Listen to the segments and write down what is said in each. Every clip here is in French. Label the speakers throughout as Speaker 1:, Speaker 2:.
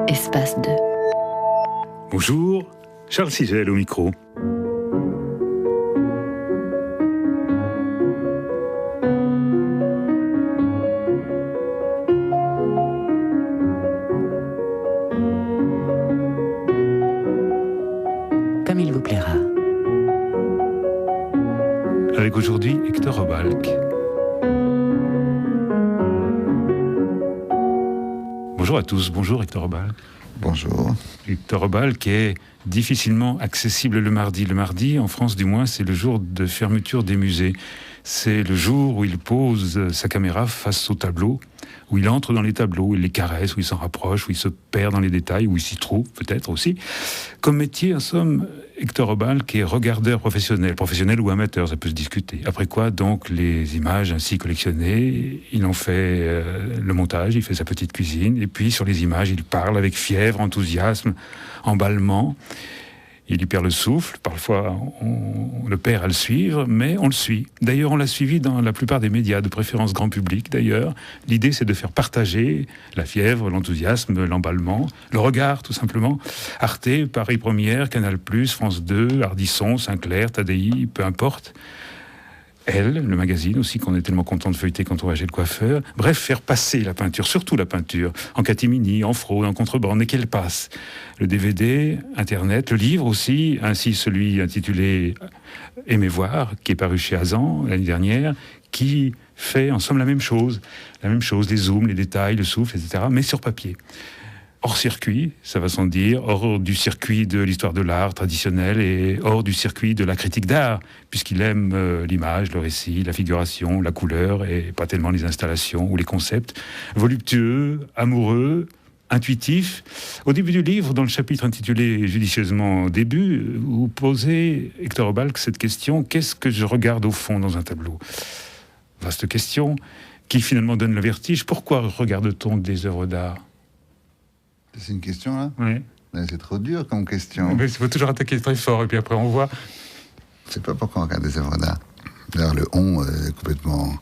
Speaker 1: Espace 2.
Speaker 2: Bonjour, Charles Sigel au micro.
Speaker 1: Comme il vous plaira.
Speaker 2: Avec aujourd'hui Hector Obalk. Bonjour à tous, bonjour Hector Obalk.
Speaker 3: Bonjour.
Speaker 2: Hector Obalk est difficilement accessible le mardi. Le mardi, en France du moins, c'est le jour de fermeture des musées. C'est le jour où il pose sa caméra face au tableau, où il entre dans les tableaux, où il les caresse, où il s'en rapproche, où il se perd dans les détails, où il s'y trouve peut-être aussi. Comme métier, en somme, Hector Obalk est regardeur professionnel ou amateur, ça peut se discuter. Après quoi, donc, les images ainsi collectionnées, il en fait le montage, il fait sa petite cuisine, et puis sur les images, il parle avec fièvre, enthousiasme, emballement. Il y perd le souffle, parfois on le perd à le suivre, mais on le suit. D'ailleurs, on l'a suivi dans la plupart des médias, de préférence grand public d'ailleurs. L'idée, c'est de faire partager la fièvre, l'enthousiasme, l'emballement, le regard tout simplement. Arte, Paris Première, Canal+, France 2, Ardisson, Sinclair, Tadi, peu importe. Elle, le magazine aussi, qu'on est tellement content de feuilleter quand on va chez le coiffeur. Bref, faire passer la peinture, surtout la peinture, en catimini, en fraude, en contrebande, et qu'elle passe. Le DVD, Internet, le livre aussi, ainsi celui intitulé « Aimez voir », qui est paru chez Azan l'année dernière, qui fait en somme la même chose, les zooms, les détails, le souffle, etc., mais sur papier. Hors circuit, ça va sans dire, hors du circuit de l'histoire de l'art traditionnel et hors du circuit de la critique d'art, puisqu'il aime l'image, le récit, la figuration, la couleur, et pas tellement les installations ou les concepts. Voluptueux, amoureux, intuitif. Au début du livre, dans le chapitre intitulé judicieusement « Début », vous posez, Hector Obalk, cette question « Qu'est-ce que je regarde au fond dans un tableau ?» Vaste question, qui finalement donne le vertige. Pourquoi regarde-t-on des œuvres d'art ?
Speaker 3: C'est une question, là ?
Speaker 2: Oui.
Speaker 3: Mais c'est trop dur comme question.
Speaker 2: Mais il faut toujours attaquer très fort, et puis après on voit.
Speaker 3: Je ne sais pas pourquoi on regarde des œuvres d'art. D'ailleurs, le « on » est complètement...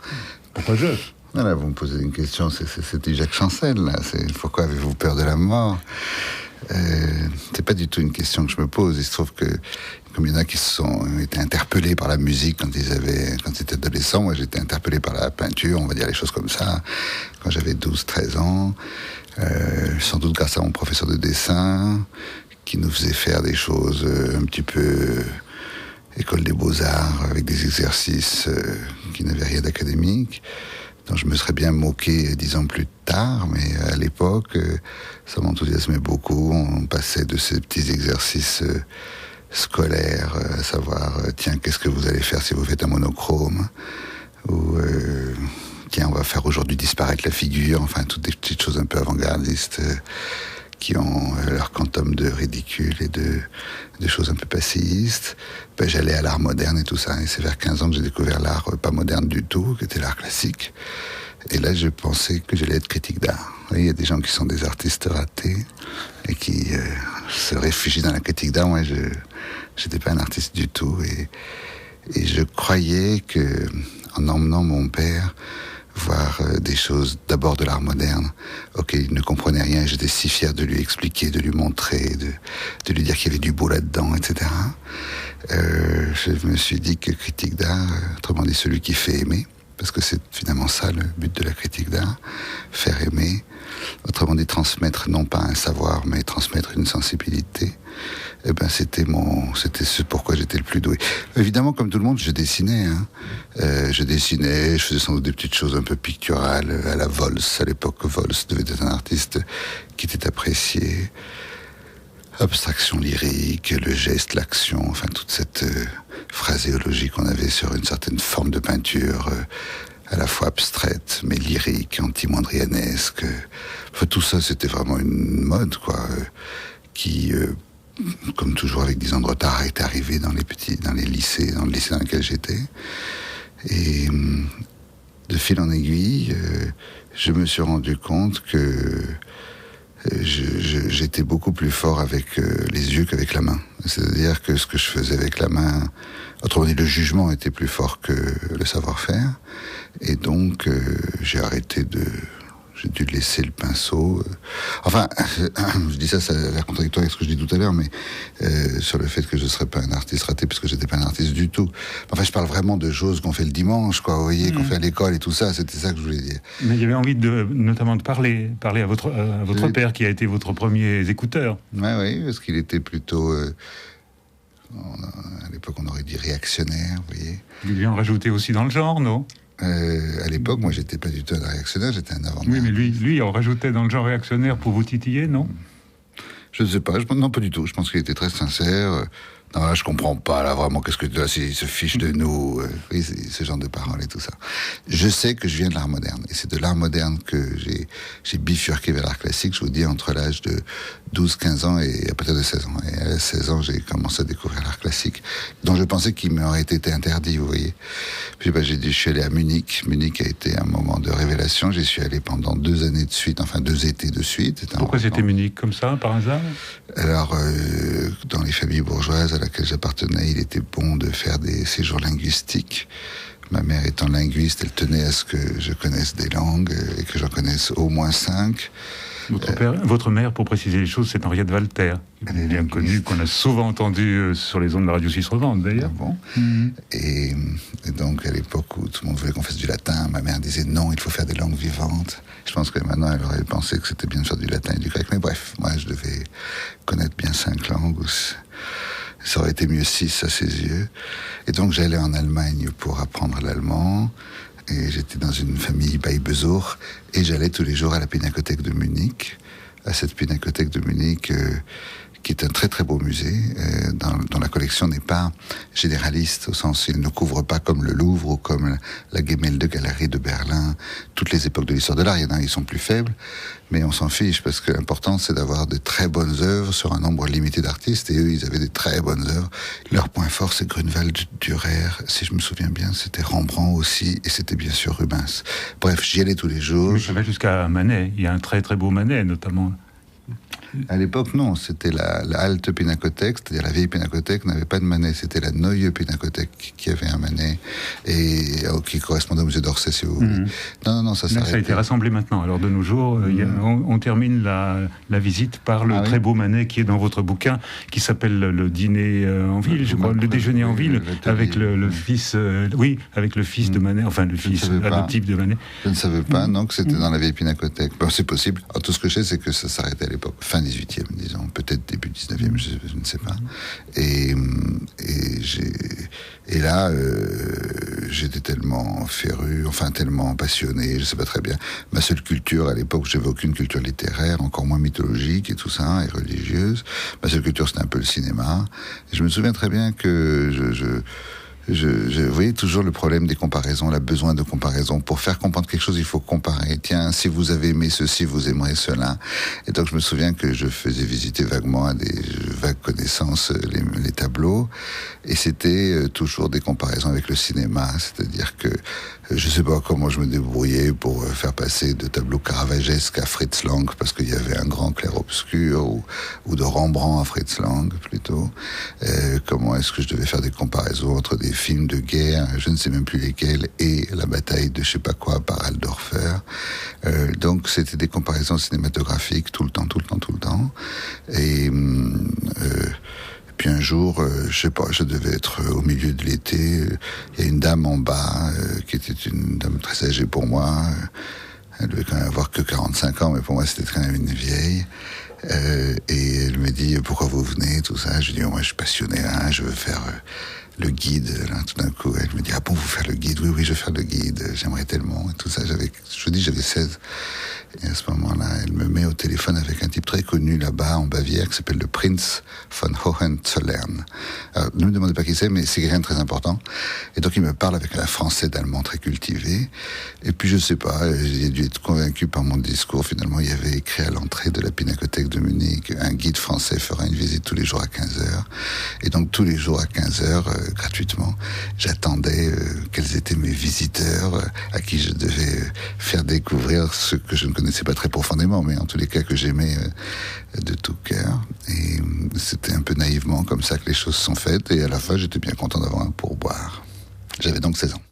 Speaker 2: Pourquoi je ?
Speaker 3: Voilà, vous me posez une question, c'était Jacques Chancel, là. C'est pourquoi avez-vous peur de la mort ? C'est pas du tout une question que je me pose. Il se trouve que, comme il y en a qui ont été interpellés par la musique quand ils étaient adolescents, moi j'étais interpellé par la peinture, on va dire les choses comme ça, quand j'avais 12-13 ans. Sans doute grâce à mon professeur de dessin, qui nous faisait faire des choses un petit peu école des beaux-arts, avec des exercices qui n'avaient rien d'académique, dont je me serais bien moqué 10 ans plus tard, mais à l'époque, ça m'enthousiasmait beaucoup. On passait de ces petits exercices scolaires, à savoir, tiens, qu'est-ce que vous allez faire si vous faites un monochrome ? Ou... tiens, on va faire aujourd'hui disparaître la figure, enfin, toutes des petites choses un peu avant-gardistes qui ont leur quantum de ridicule et de choses un peu passéistes. Ben, j'allais à l'art moderne et tout ça, et c'est vers 15 ans que j'ai découvert l'art pas moderne du tout, qui était l'art classique. Et là, je pensais que j'allais être critique d'art. Il y a des gens qui sont des artistes ratés et qui se réfugient dans la critique d'art. Moi, je n'étais pas un artiste du tout, et je croyais que, en emmenant mon père voir des choses, d'abord de l'art moderne, auquel il ne comprenait rien, et j'étais si fier de lui expliquer, de lui montrer, de lui dire qu'il y avait du beau là-dedans, etc. Je me suis dit que critique d'art, autrement dit celui qui fait aimer, parce que c'est finalement ça le but de la critique d'art, faire aimer, autrement dit transmettre non pas un savoir, mais transmettre une sensibilité. Eh ben c'était ce pourquoi j'étais le plus doué. Évidemment, comme tout le monde, je dessinais. Je faisais sans doute des petites choses un peu picturales à la Vols. À l'époque, Vols devait être un artiste qui était apprécié. Abstraction lyrique, le geste, l'action, enfin toute cette phraséologie qu'on avait sur une certaine forme de peinture, à la fois abstraite, mais lyrique, anti-mondrianesque. Enfin, tout ça, c'était vraiment une mode, quoi, qui... comme toujours avec 10 ans de retard, est arrivé dans les lycées, dans le lycée dans lequel j'étais. Et de fil en aiguille, je me suis rendu compte que j'étais beaucoup plus fort avec les yeux qu'avec la main. C'est-à-dire que ce que je faisais avec la main, autrement dit, le jugement était plus fort que le savoir-faire. Et donc, j'ai arrêté j'ai dû laisser le pinceau. Enfin, je dis ça, c'est la contradictoire avec ce que je dis tout à l'heure, mais sur le fait que je ne serais pas un artiste raté, parce que j'étais pas un artiste du tout. Enfin, je parle vraiment de choses qu'on fait le dimanche, quoi, vous voyez, qu'on fait à l'école et tout ça, c'était ça que je voulais dire.
Speaker 2: Mais il y avait envie notamment de parler à votre père, qui a été votre premier écouteur.
Speaker 3: Oui, parce qu'il était plutôt... à l'époque, on aurait dit réactionnaire, vous voyez.
Speaker 2: Vous lui en rajoutez aussi dans le genre, non ?
Speaker 3: À l'époque, moi, j'étais pas du tout un réactionnaire, j'étais un avant-garde.
Speaker 2: Oui, mais lui, en rajoutait dans le genre réactionnaire pour vous titiller, non ?
Speaker 3: Je ne sais pas, non, pas du tout. Je pense qu'il était très sincère. Non, là, je comprends pas, là, vraiment, qu'est-ce que là, il se fiche de nous. Oui, ce genre de paroles et tout ça. Je sais que je viens de l'art moderne. Et c'est de l'art moderne que j'ai bifurqué vers l'art classique, je vous dis, entre l'âge de 12-15 ans et à partir de 16 ans. Et à 16 ans, j'ai commencé à découvrir l'art classique, dont je pensais qu'il m'aurait été interdit, vous voyez. Puis, je suis allé à Munich. Munich a été un moment de révélation. J'y suis allé pendant 2 années de suite, enfin 2 étés de suite.
Speaker 2: Pourquoi c'était Munich, comme ça, par hasard ?
Speaker 3: Alors, dans les familles bourgeoises à laquelle j'appartenais, il était bon de faire des séjours linguistiques. Ma mère étant linguiste, elle tenait à ce que je connaisse des langues et que j'en connaisse au moins 5.
Speaker 2: Votre mère, pour préciser les choses, c'est Henriette Walter. Elle est bien connue, qu'on a souvent entendu sur les ondes de la radio suisse romande, d'ailleurs.
Speaker 3: Ah bon. Et donc, à l'époque où tout le monde voulait qu'on fasse du latin, ma mère disait non, il faut faire des langues vivantes. Je pense que maintenant, elle aurait pensé que c'était bien de faire du latin et du grec. Mais bref, moi, je devais connaître bien 5 langues. Ça aurait été mieux 6 à ses yeux. Et donc, j'allais en Allemagne pour apprendre l'allemand. Et j'étais dans une famille Beibesour. Et j'allais tous les jours à la Pinakothek de Munich. À cette Pinakothek de Munich, qui est un très très beau musée, dont la collection n'est pas généraliste, au sens où il ne couvre pas comme le Louvre ou comme la Gemäldegalerie de Berlin, toutes les époques de l'histoire de l'art. Il y en a qui sont plus faibles, mais on s'en fiche, parce que l'important c'est d'avoir de très bonnes œuvres sur un nombre limité d'artistes, et eux ils avaient des très bonnes œuvres. Leur point fort c'est Grunewald, Dürer, si je me souviens bien, c'était Rembrandt aussi, et c'était bien sûr Rubens. Bref, j'y allais tous les jours.
Speaker 2: Ça va jusqu'à Manet, il y a un très très beau Manet notamment.
Speaker 3: À l'époque, non, c'était la Alte Pinakothek, c'est-à-dire la vieille Pinakothek n'avait pas de Manet, c'était la Neue Pinakothek qui avait un Manet, et qui correspondait au musée d'Orsay, si vous voulez. Non, ça s'arrête.
Speaker 2: Ça a été rassemblé maintenant. Alors de nos jours, on termine la visite par le très beau Manet qui est dans votre bouquin, qui s'appelle le dîner en ville, je crois, le déjeuner en ville, avec le fils, avec le fils de Manet, enfin le fils adoptif de Manet.
Speaker 3: Je ne savais pas, non, que c'était dans la vieille Pinakothek. Bon, c'est possible. Alors, tout ce que je sais, c'est que ça s'arrêtait à l'époque, fin 18e, disons, peut-être début 19e, je ne sais pas. Et là, j'étais tellement féru, enfin tellement passionné, je sais pas très bien. Ma seule culture à l'époque, j'avais aucune culture littéraire, encore moins mythologique et tout ça, et religieuse. Ma seule culture, c'était un peu le cinéma. Et je me souviens très bien que vous voyez toujours le problème des comparaisons, le besoin de comparaison. Pour faire comprendre quelque chose, il faut comparer. Tiens, si vous avez aimé ceci, vous aimerez cela. Et donc, je me souviens que je faisais visiter vaguement à des vagues connaissances les tableaux. Et c'était toujours des comparaisons avec le cinéma. C'est-à-dire que je sais pas comment je me débrouillais pour faire passer de tableaux caravagesques à Fritz Lang, parce qu'il y avait un grand clair-obscur, ou de Rembrandt à Fritz Lang, plutôt. Comment est-ce que je devais faire des comparaisons entre des films de guerre, je ne sais même plus lesquels, et la bataille de je sais pas quoi par Aldorfer. Donc c'était des comparaisons cinématographiques tout le temps. Et puis un jour, je sais pas, je devais être au milieu de l'été, il y a une dame en bas, qui était une dame très âgée pour moi, elle devait quand même avoir que 45 ans, mais pour moi c'était quand même une vieille. Et elle me dit pourquoi vous venez, tout ça. Je dis moi je suis passionné, je veux faire le guide. Là, tout d'un coup, elle me dit ah bon, vous faire le guide? Oui, je veux faire le guide. J'aimerais tellement. Et tout ça, j'avais 16. Et à ce moment-là, elle me met au téléphone avec un type très connu là-bas en Bavière qui s'appelle le Prinz von Hohenzollern. Alors, ne me demandez pas qui c'est, mais c'est quelqu'un de très important. Et donc il me parle avec un français d'allemand très cultivé. Et puis je sais pas, j'ai dû être convaincu par mon discours. Finalement, il y avait écrit à l'entrée de la Pinakothek de Munich, un guide français fera une visite tous les jours à 15h. Et donc tous les jours à 15h, gratuitement, j'attendais quels étaient mes visiteurs, à qui je devais faire découvrir ce que je ne connaissais pas très profondément, mais en tous les cas que j'aimais de tout cœur. Et c'était un peu naïvement comme ça que les choses sont faites. Et à la fin, j'étais bien content d'avoir un pourboire. J'avais donc 16 ans.